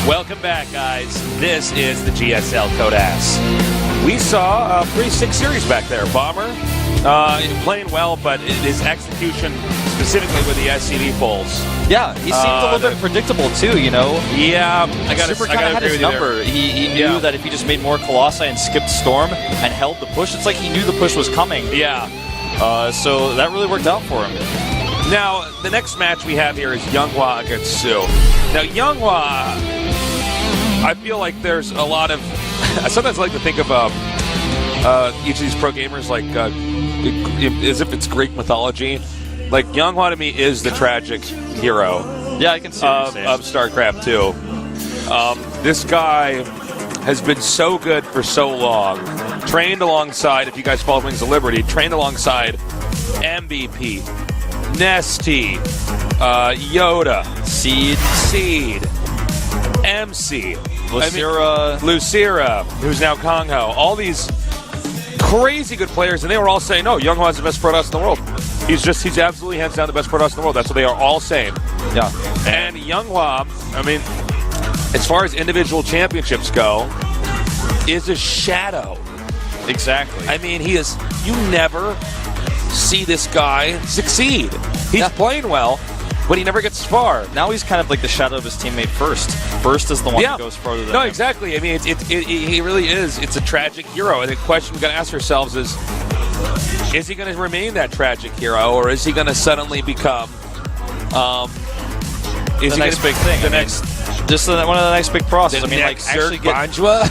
Welcome back, guys. This is the GSL Codas. We saw a pretty sick series back there. Bomber playing well, but his execution, specifically with the SCV pulls. Yeah, he seemed a little bit predictable too, you know? Yeah, Super kind of had his number. He knew that if he just made more Colossi and skipped Storm and held the push, it's like he knew the push was coming. Yeah. So that really worked out for him. Now, the next match we have here is YongHwa against Su. Now, YongHwa, I feel like there's a lot of... I sometimes like to think of each of these pro gamers like as if it's Greek mythology. Like, YongHwa to me is the tragic hero. Yeah, I can see of Starcraft 2. This guy has been so good for so long. Trained alongside, if you guys follow Wings of Liberty, trained alongside MVP, Nesty, Yoda, Seed, MC, Lucira, who's now Kongho. All these crazy good players, and they were all saying, no, YongHwa is the best Protoss in the world. He's absolutely hands down the best Protoss in the world. That's what they are all saying. Yeah. And YongHwa, I mean, as far as individual championships go, is a shadow. Exactly. I mean, he is, you never see this guy succeed. He's playing well, but he never gets far. Now he's kind of like the shadow of his teammate First. First is the one that goes further than him. Exactly. I mean, he really is. It's a tragic hero. And the question we've got to ask ourselves is he going to remain that tragic hero, or is he going to suddenly become the next big thing? Just one of the next big processes. I mean, like YongHwa?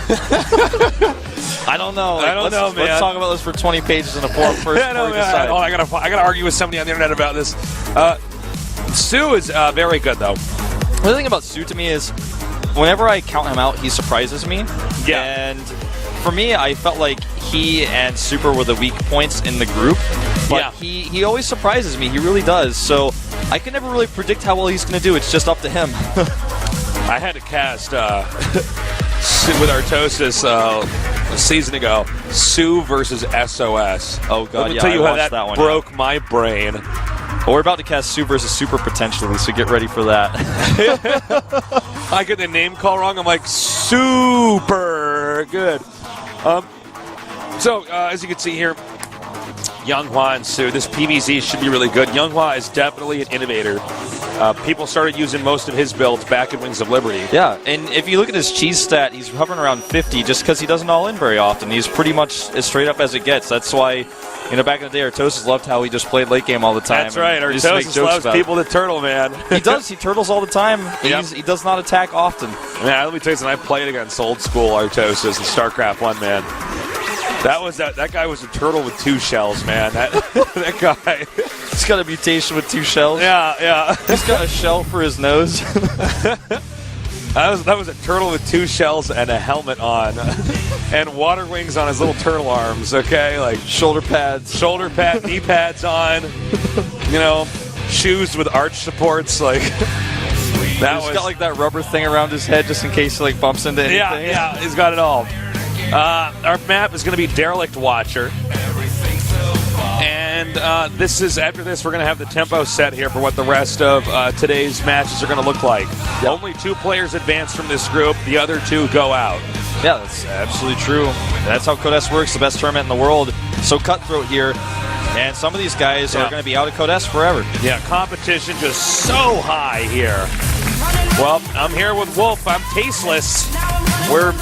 I don't know. I don't know, man. Let's talk about this for 20 pages in a forum first. I gotta argue with somebody on the internet about this. Su is very good, though. The other thing about Su to me is, whenever I count him out, he surprises me. Yeah. And for me, I felt like he and Super were the weak points in the group. But he always surprises me. He really does. So I can never really predict how well he's going to do. It's just up to him. I had to cast with Artosis a season ago, Su versus SOS. Oh, God, Let me tell you how that one, broke my brain. Well, we're about to cast Su versus Super potentially, so get ready for that. I get the name call wrong. I'm like, super good. So, as you can see here, YongHwa and Su, this PvZ should be really good. YongHwa is definitely an innovator. People started using most of his builds back in Wings of Liberty. Yeah, and if you look at his cheese stat, he's hovering around 50 just because he doesn't all-in very often. He's pretty much as straight up as it gets. That's why, back in the day, Artosis loved how he just played late game all the time. That's right. Artosis loves people to turtle, man. He does. He turtles all the time. He does not attack often. Man, let me tell you something. I played against old school Artosis in StarCraft 1, man. That guy was a turtle with 2 shells, man. That guy. He's got a mutation with 2 shells. Yeah. He's got a shell for his nose. That was a turtle with 2 shells and a helmet on, and water wings on his little turtle arms. Okay, like shoulder pads, knee pads on. Shoes with arch supports. Like he's got like that rubber thing around his head just in case he like bumps into anything. Yeah, he's got it all. Our map is going to be Derelict Watcher. And after this, we're going to have the tempo set here for what the rest of today's matches are going to look like. Yep. Only 2 players advance from this group. The other 2 go out. Yeah, that's absolutely true. That's how Codes works, the best tournament in the world. So cutthroat here. And some of these guys are going to be out of Codes forever. Yeah, competition just so high here. Well, I'm here with Wolf. I'm tasteless. We're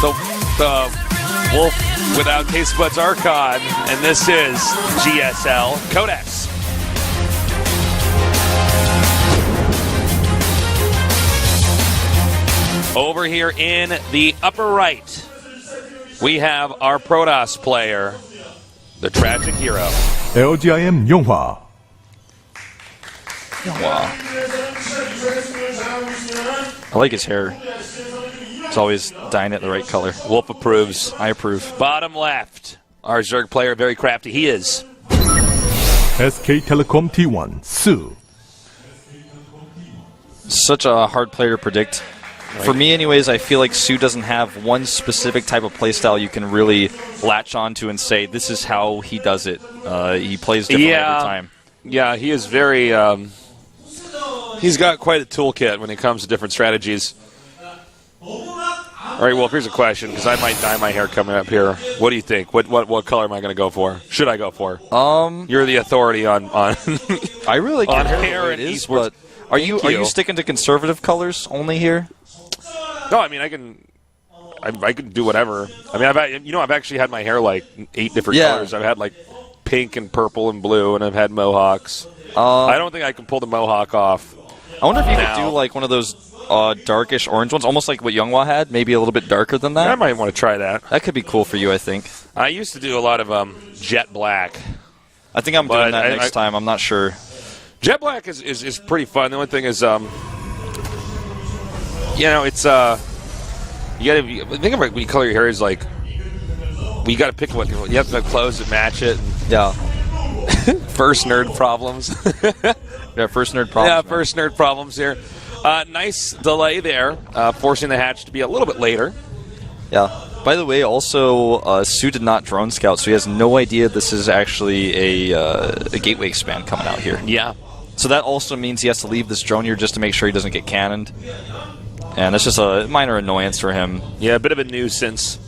the Wolf without taste buds Archon, and this is GSL Codes. Over here in the upper right, we have our Protoss player, the tragic hero. LGIM YongHwa. I like his hair. He's always dyeing it the right color. Wolf approves. I approve. Bottom left, our Zerg player, very crafty. He is SK Telecom T1 Su. Such a hard player to predict. Right. For me, anyways, I feel like Su doesn't have one specific type of playstyle you can really latch onto and say, this is how he does it. He plays differently every time. Yeah, he is very... He's got quite a toolkit when it comes to different strategies. All right, well, here's a question, because I might dye my hair coming up here. What do you think? What color am I going to go for? Should I go for? You're the authority on I really on can't hair and is, esports. but are you sticking to conservative colors only here? No, I mean I can do whatever. I mean I've actually had my hair like 8 different colors. I've had like pink and purple and blue, and I've had mohawks. I don't think I can pull the mohawk off. I wonder if you could do like one of those darkish orange ones, almost like what YongHwa had, maybe a little bit darker than that. I might want to try that. That could be cool for you, I think. I used to do a lot of jet black. I think I'm doing that next time. I'm not sure. Jet black is pretty fun. The only thing is, it's you gotta think about when you color your hair is like you gotta pick what you have to have clothes that match it. Yeah. First nerd problems. Yeah, first nerd problems. Yeah, first nerd problems here. Nice delay there, forcing the hatch to be a little bit later. Yeah. By the way, also, Sue did not drone scout, so he has no idea this is actually a gateway expand coming out here. Yeah. So that also means he has to leave this drone here just to make sure he doesn't get cannoned. And that's just a minor annoyance for him. Yeah, a bit of a nuisance.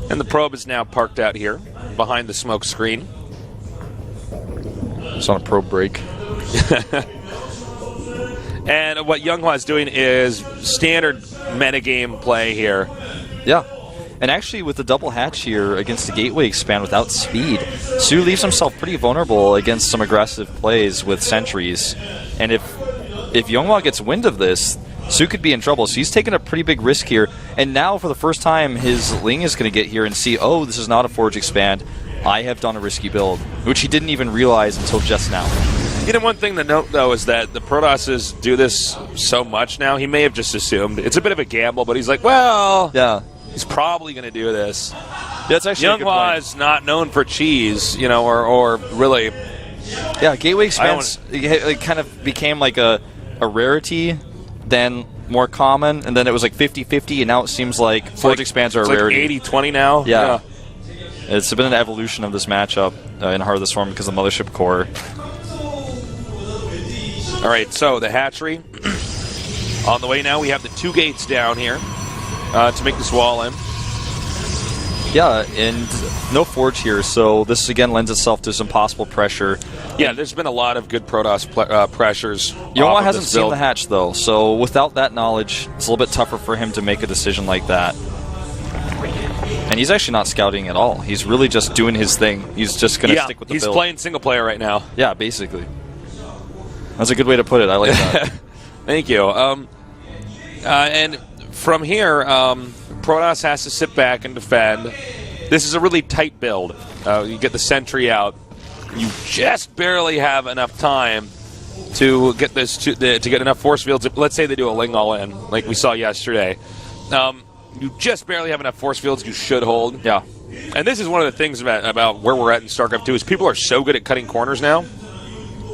And the probe is now parked out here behind the smoke screen. It's on a probe break. And what YongHwa is doing is standard metagame play here. Yeah. And actually, with the double hatch here against the gateway expand without speed, Sue leaves himself pretty vulnerable against some aggressive plays with sentries. And if YongHwa gets wind of this, Sue could be in trouble. So he's taking a pretty big risk here. And now, for the first time, his Ling is going to get here and see, oh, this is not a Forge expand. I have done a risky build, which he didn't even realize until just now. You know, one thing to note, though, is that the Protosses do this so much now, he may have just assumed. It's a bit of a gamble, but he's like, well, yeah, he's probably going to do this. That's actually YongHwa is not known for cheese, or really. Yeah, gateway expands it kind of became like a rarity, then more common, and then it was like 50-50, and now it seems like Forge expands are a rarity. Like 80-20 now? Yeah. It's been an evolution of this matchup in Heart of the Storm because of Mothership Core. All right, so the hatchery on the way now. We have the 2 gates down here to make this wall in. Yeah, and no Forge here, so this again lends itself to some possible pressure. Yeah, there's been a lot of good Protoss pressures. YongHwa hasn't seen the hatch, though, so without that knowledge, it's a little bit tougher for him to make a decision like that. And he's actually not scouting at all. He's really just doing his thing. He's just going to stick with the build. He's playing single player right now. Yeah, basically. That's a good way to put it. I like that. Thank you. And from here, Protoss has to sit back and defend. This is a really tight build. You get the sentry out. You just barely have enough time to get this to get enough force fields. Let's say they do a Ling all in, like we saw yesterday. You just barely have enough force fields you should hold. Yeah. And this is one of the things about where we're at in StarCraft 2 is people are so good at cutting corners now.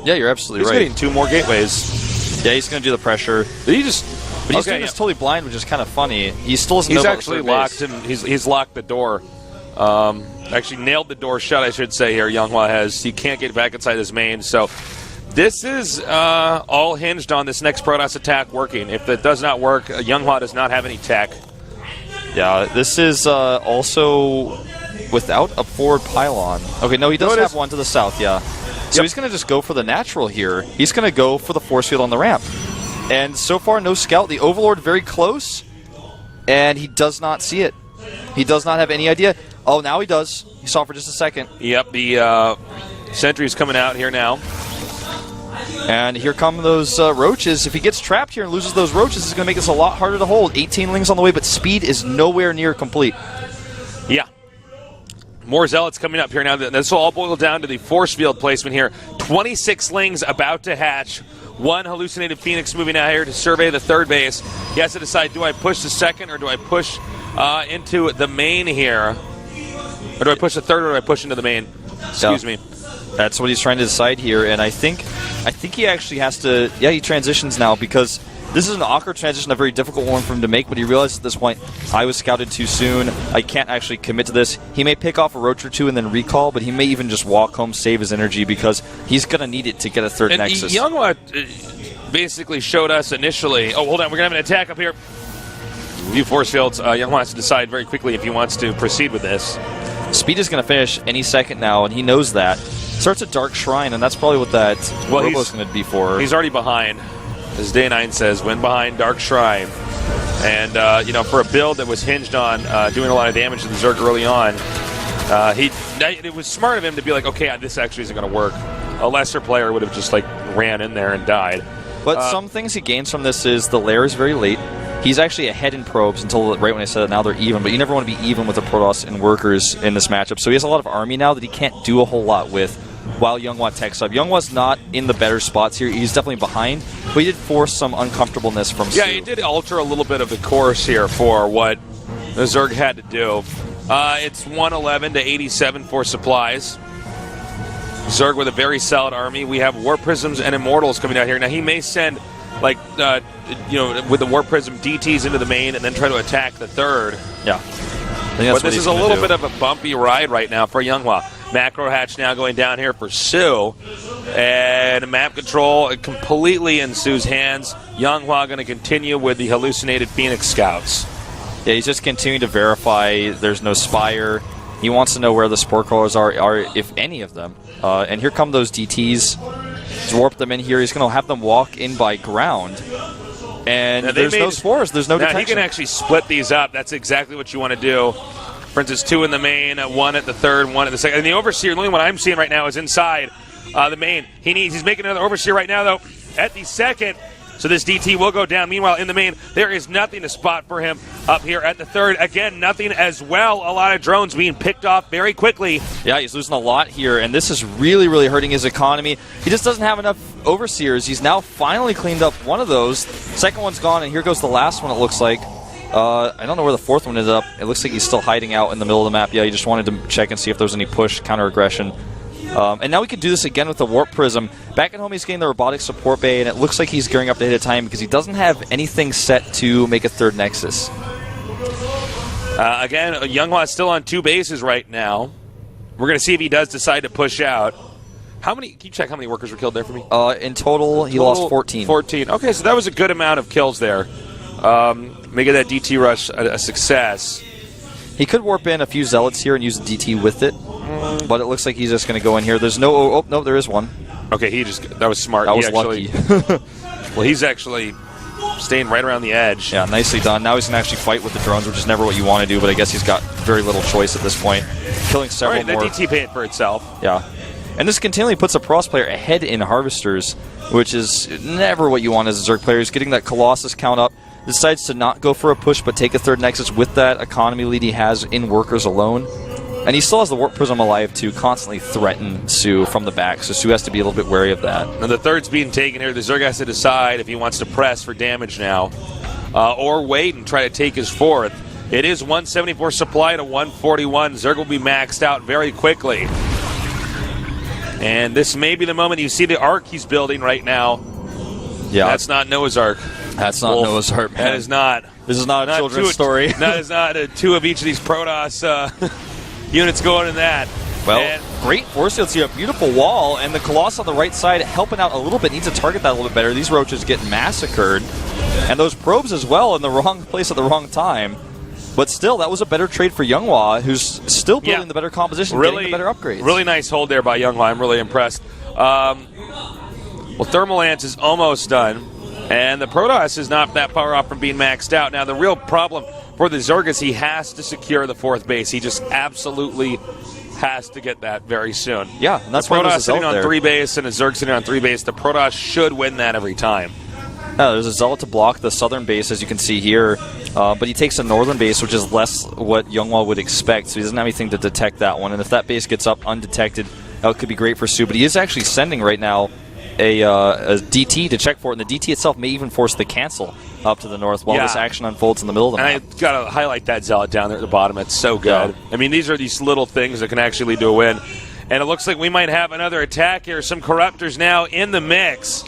Yeah, you're absolutely right. He's getting 2 more gateways. Yeah, he's going to do the pressure. But he's doing this totally blind, which is kind of funny. He still doesn't know He's about actually locked him. He's locked the door. Actually nailed the door shut, I should say here. YongHwa has. He can't get back inside his main. So this is all hinged on this next Protoss attack working. If it does not work, YongHwa does not have any tech. Yeah, this is also without a forward pylon. Okay, no, he does have one to the south, yeah. So he's going to just go for the natural here. He's going to go for the force field on the ramp. And so far, no scout. The Overlord very close, and he does not see it. He does not have any idea. Oh, now he does. He saw it for just a second. Yep, the sentry's coming out here now. And here come those roaches. If he gets trapped here and loses those roaches, it's going to make this a lot harder to hold. 18 Lings on the way, but speed is nowhere near complete. Yeah. More Zealots coming up here now. This will all boil down to the force field placement here. 26 Lings about to hatch. 1 hallucinated Phoenix moving out here to survey the 3rd base. He has to decide, do I push the 2nd or do I push into the main here? Or do I push the 3rd or do I push into the main? Excuse me. That's what he's trying to decide here, and I think he actually has to. Yeah, he transitions now because this is an awkward transition, a very difficult one for him to make. But he realizes at this point, I was scouted too soon. I can't actually commit to this. He may pick off a roach or 2 and then recall, but he may even just walk home, save his energy because he's gonna need it to get a 3rd Nexus. YongHwa basically showed us initially. Oh, hold on. We're going to have an attack up here. View force fields. YongHwa has to decide very quickly if he wants to proceed with this. Speed is going to finish any second now, and he knows that. Starts a Dark Shrine, and that's probably what that Robo's going to be for. He's already behind. As Day 9 says, win behind Dark Shrine. And, for a build that was hinged on doing a lot of damage to the Zerg early on, it was smart of him to be like, okay, this actually isn't going to work. A lesser player would have just, ran in there and died. But some things he gains from this is the lair is very late. He's actually ahead in probes until right when I said that now they're even, but you never want to be even with the Protoss and workers in this matchup. So he has a lot of army now that he can't do a whole lot with while YongHwa techs up. YongHwa's not in the better spots here. He's definitely behind, but he did force some uncomfortableness from Su. Yeah, he did alter a little bit of the course here for what the Zerg had to do. It's 111 to 87 for supplies. Zerg with a very solid army. We have War Prisms and Immortals coming out here. Now, he may send, with the War Prism DTs into the main and then try to attack the third. Yeah. But this is a little bit of a bumpy ride right now for YongHwa. Macro hatch now going down here for Su. And map control completely in Su's hands. YongHwa going to continue with the hallucinated Phoenix Scouts. Yeah, he's just continuing to verify there's no Spire. He wants to know where the Spore Crawlers are, if any of them. And here come those DTs. He's warped them in here. He's going to have them walk in by ground. And there's no spores. There's no detection. He can actually split these up. That's exactly what you want to do. For instance, 2 in the main, 1 at the third, 1 at the second. And the Overseer, the only one I'm seeing right now is inside the main. He's making another Overseer right now, though, at the second. So this DT will go down. Meanwhile, in the main, there is nothing to spot for him up here at the third. Again, nothing as well. A lot of drones being picked off very quickly. Yeah, he's losing a lot here, and this is really, really hurting his economy. He just doesn't have enough Overseers. He's now finally cleaned up one of those. Second one's gone, and here goes the last one, it looks like. I don't know where the fourth one ended up. It looks like he's still hiding out in the middle of the map. Yeah, he just wanted to check and see if there was any push, counter-aggression. And now we can do this again with the Warp Prism. Back at home, he's getting the Robotic Support Bay, and it looks like he's gearing up to hit a time because he doesn't have anything set to make a third Nexus. Again, YongHwa is still on 2 bases right now. We're going to see if he does decide to push out. Can you check how many workers were killed there for me? In total, he lost 14. 14. Okay, so that was a good amount of kills there. Making that DT rush a success. He could warp in a few Zealots here and use the DT with it. But it looks like he's just going to go in here. There's no... Oh, no, there is one. Okay, that was smart. That was lucky. Well, he's actually staying right around the edge. Yeah, nicely done. Now he's going to actually fight with the drones, which is never what you want to do, but I guess he's got very little choice at this point. Killing several more. The DT paid for itself. Yeah. And this continually puts a Pross player ahead in Harvesters, which is never what you want as a Zerg player. He's getting that Colossus count up. Decides to not go for a push, but take a third Nexus with that economy lead he has in workers alone. And he still has the Warp Prism alive to constantly threaten Su from the back, so Su has to be a little bit wary of that. And the third's being taken here. The Zerg has to decide if he wants to press for damage now or wait and try to take his fourth. It is 174 supply to 141. Zerg will be maxed out very quickly. And this may be the moment you see the Ark he's building right now. Yeah. That's not Noah's Ark. That's not Noah's Ark, man. That is not. This is not a children's story. That is not 2 of each of these Protoss units going in that. Well, great force fields here. A beautiful wall, and the Colossus on the right side helping out a little bit. Needs to target that a little bit better. These roaches get massacred. And those probes as well in the wrong place at the wrong time. But still, that was a better trade for YongHwa, who's still building the better composition, getting the better upgrades. Really nice hold there by YongHwa. I'm really impressed. Well, Thermal Lance is almost done. And the Protoss is not that far off from being maxed out. Now, the real problem for the Zerg is he has to secure the 4th base. He just absolutely has to get that very soon. Yeah, and that's the why Protoss sitting on there. 3 base and a Zerg sitting on 3 base. The Protoss should win that every time. There's a Zealot to block the southern base, as you can see here. But he takes the northern base, which is less what YongHwa would expect, so he doesn't have anything to detect that one. And if that base gets up undetected, that could be great for Su. But he is actually sending right now a DT to check for it, and the DT itself may even force the cancel up to the north while this action unfolds in the middle of the map. And I got to highlight that Zealot down there at the bottom. It's so good. Yeah. I mean, these are these little things that can actually lead to a win. And it looks like we might have another attack here. Some Corruptors now in the mix.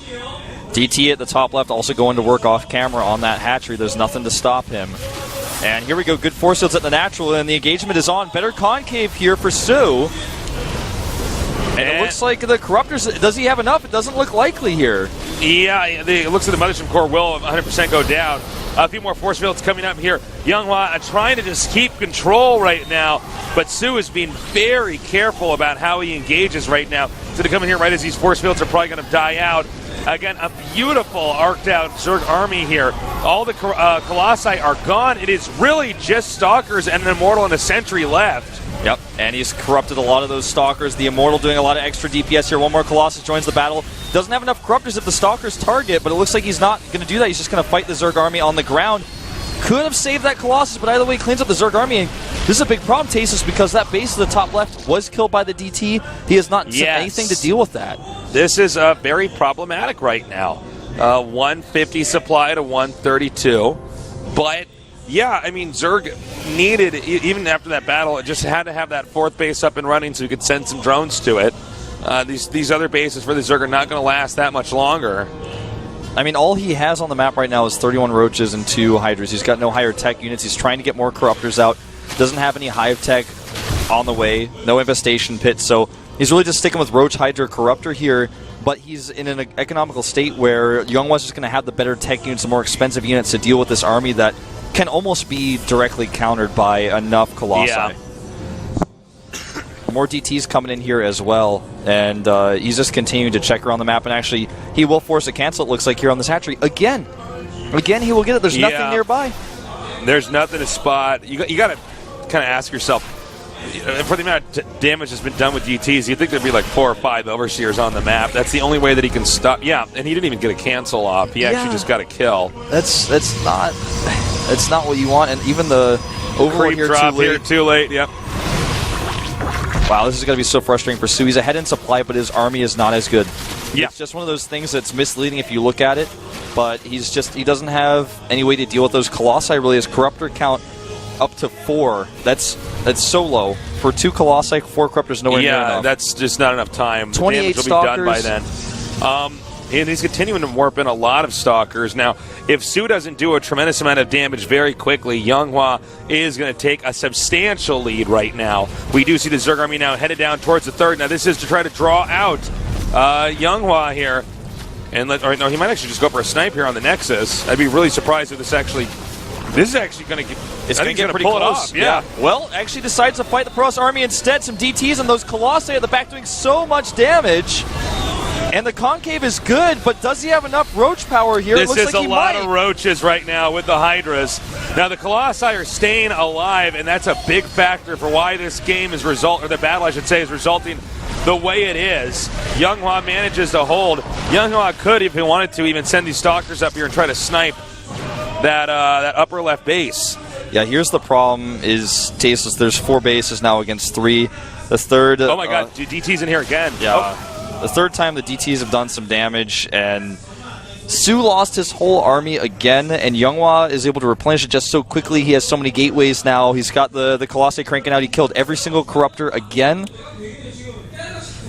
DT at the top left also going to work off camera on that hatchery. There's nothing to stop him. And here we go. Good force fields at the natural, and the engagement is on. Better concave here for Su. And it looks like the Corruptors, does he have enough? It doesn't look likely here. Yeah, it looks like the Mothership Core will 100% go down. A few more force fields coming up here. YongHwa trying to just keep control right now, but Su is being very careful about how he engages right now. So to come in here right as these force fields are probably going to die out. Again, a beautiful arced out Zerg army here. All the Colossi are gone. It is really just Stalkers and an Immortal and a Sentry left. Yep, and he's corrupted a lot of those Stalkers. The Immortal doing a lot of extra DPS here. One more Colossus joins the battle. Doesn't have enough Corruptors at the Stalkers target, but it looks like he's not going to do that. He's just going to fight the Zerg army on the ground. Could have saved that Colossus, but either way, cleans up the Zerg army. And this is a big problem, Tasus, because that base to the top left was killed by the DT. He has not done anything to deal with that. This is very problematic right now. 150 supply to 132. But, yeah, I mean, Zerg needed, even after that battle, it just had to have that fourth base up and running so we could send some drones to it. These other bases for the Zerg are not going to last that much longer. I mean, all he has on the map right now is 31 Roaches and 2 Hydras. He's got no higher tech units. He's trying to get more Corruptors out. Doesn't have any Hive tech on the way. No Infestation Pit. So he's really just sticking with Roach, Hydra, Corruptor here. But he's in an economical state where YongHwa's just going to have the better tech units, the more expensive units to deal with this army that can almost be directly countered by enough Colossi. Yeah. More DTs coming in here as well, and he's just continuing to check around the map, and actually he will force a cancel, it looks like, here on this hatchery. Again he will get it. There's nothing nearby. There's nothing to spot. You got to kind of ask yourself, for the amount of damage that's been done with DTs, you'd think there'd be like 4 or 5 Overseers on the map. That's the only way that he can stop. Yeah, and he didn't even get a cancel off. He actually just got a kill. That's not what you want, and even the Overlord here drop here too late. Yep. Wow, this is going to be so frustrating for Su. He's ahead in supply, but his army is not as good. Yeah. It's just one of those things that's misleading if you look at it, but he doesn't have any way to deal with those Colossi, really. His Corruptor count up to 4. That's so low. For 2 Colossi, 4 Corruptors, nowhere near enough. Yeah, that's just not enough time. 28 Damage Stalkers. will be done by then. And he's continuing to warp in a lot of Stalkers. Now, if Su doesn't do a tremendous amount of damage very quickly, YongHwa is going to take a substantial lead right now. We do see the Zerg army now headed down towards the third. Now, this is to try to draw out YongHwa here. And no, he might actually just go for a snipe here on the Nexus. I'd be really surprised if this is actually going to get... It's going to get pretty close. Off. Yeah. Well, actually decides to fight the Protoss army instead. Some DTs and those Colossi at the back doing so much damage. And the Concave is good, but does he have enough Roach power here? This is a lot of Roaches right now with the Hydras. Now, the Colossi are staying alive, and that's a big factor for why this game is the battle, I should say, is resulting the way it is. YongHwa manages to hold. YongHwa could, if he wanted to, even send these Stalkers up here and try to snipe that upper left base. Yeah, here's the problem is, Tasus, there's 4 bases now against 3. The third... Oh my god, DT's in here again. Yeah. Oh. The third time the DTs have done some damage, and Su lost his whole army again, and YongHwa is able to replenish it just so quickly. He has so many gateways now. He's got the Colossi cranking out. He killed every single Corruptor again.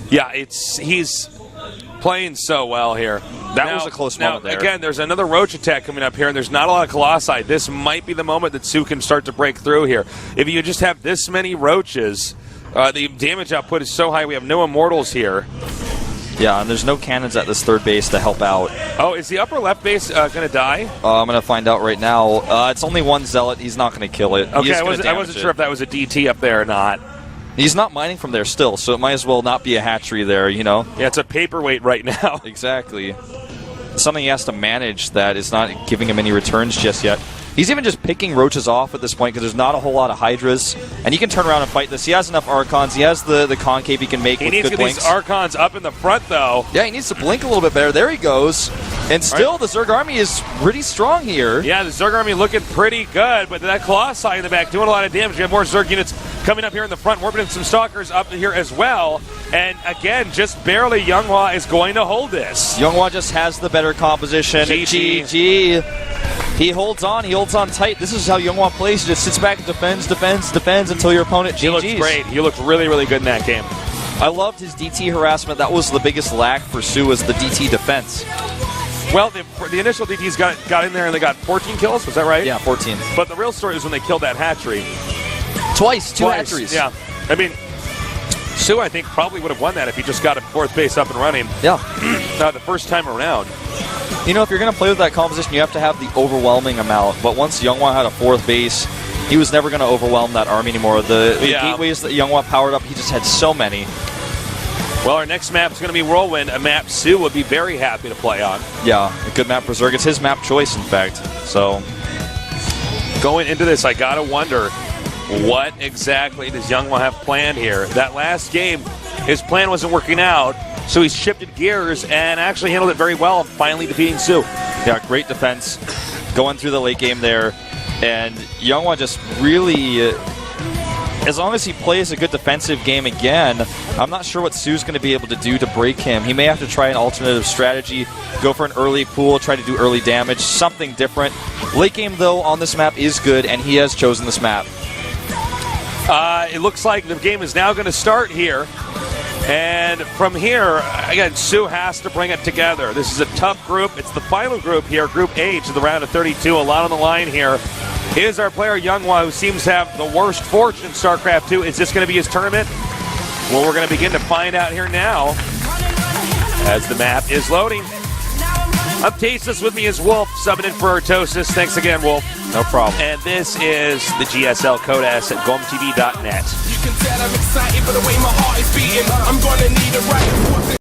Yeah, he's playing so well here. That was a close moment there. Again, there's another Roach attack coming up here, and there's not a lot of Colossi. This might be the moment that Su can start to break through here. If you just have this many Roaches, the damage output is so high. We have no Immortals here. Yeah, and there's no cannons at this third base to help out. Oh, is the upper left base going to die? I'm going to find out right now. It's only 1 Zealot. He's not going to kill it. Okay, I wasn't sure if that was a DT up there or not. He's not mining from there still, so it might as well not be a hatchery there, you know? Yeah, it's a paperweight right now. Exactly. Something he has to manage that is not giving him any returns just yet. He's even just picking Roaches off at this point because there's not a whole lot of Hydras. And he can turn around and fight this. He has enough Archons. He has the Concave he can make with good blinks. He needs to get these Archons up in the front, though. Yeah, he needs to blink a little bit better. There he goes. And still, the Zerg army is pretty strong here. Yeah, the Zerg army looking pretty good, but that Colossi in the back doing a lot of damage. You have more Zerg units coming up here in the front, warping in some Stalkers up here as well. And again, just barely YongHwa is going to hold this. YongHwa just has the better composition. GG. He holds on tight. This is how YongHwa plays. He just sits back and defends until your opponent GGs. He looks great. He looked really, really good in that game. I loved his DT harassment. That was the biggest lack for Su, was the DT defense. Well, the initial DTs got in there and they got 14 kills. Was that right? Yeah, 14. But the real story is when they killed that hatchery. Twice, two hatcheries. Yeah. I mean, Sue, I think, probably would have won that if he just got a fourth base up and running Yeah. the first time around. You know, if you're going to play with that composition, you have to have the overwhelming amount. But once YongHwa had a fourth base, he was never going to overwhelm that army anymore. The gateways that YongHwa powered up, he just had so many. Well, our next map is going to be Whirlwind, a map Sue would be very happy to play on. Yeah, a good map for Zerg. It's his map choice, in fact. So, going into this, I got to wonder, what exactly does YongHwa have planned here? That last game, his plan wasn't working out, so he shifted gears and actually handled it very well, finally defeating Sue. yeah, great defense going through the late game there. And YongHwa just really, as long as he plays a good defensive game again, I'm not sure what Sue's going to be able to do to break him. He may have to try an alternative strategy, go for an early pool, try to do early damage, something different. Late game, though, on this map is good, and he has chosen this map. It looks like the game is now going to start here. And from here, again, Sue has to bring it together. This is a tough group. It's the final group here, Group H of the round of 32. A lot on the line here. Is our player YongHwa, who seems to have the worst fortune in StarCraft 2. Is this going to be his tournament? Well, we're going to begin to find out here now as the map is loading. Up Tasteless, with me is Wolf, subbing in for Artosis. Thanks again, Wolf. No problem. And this is the GSL Code S at GOMTV.net. You can tell I'm excited, but the way my heart is beating, I'm gonna need a right.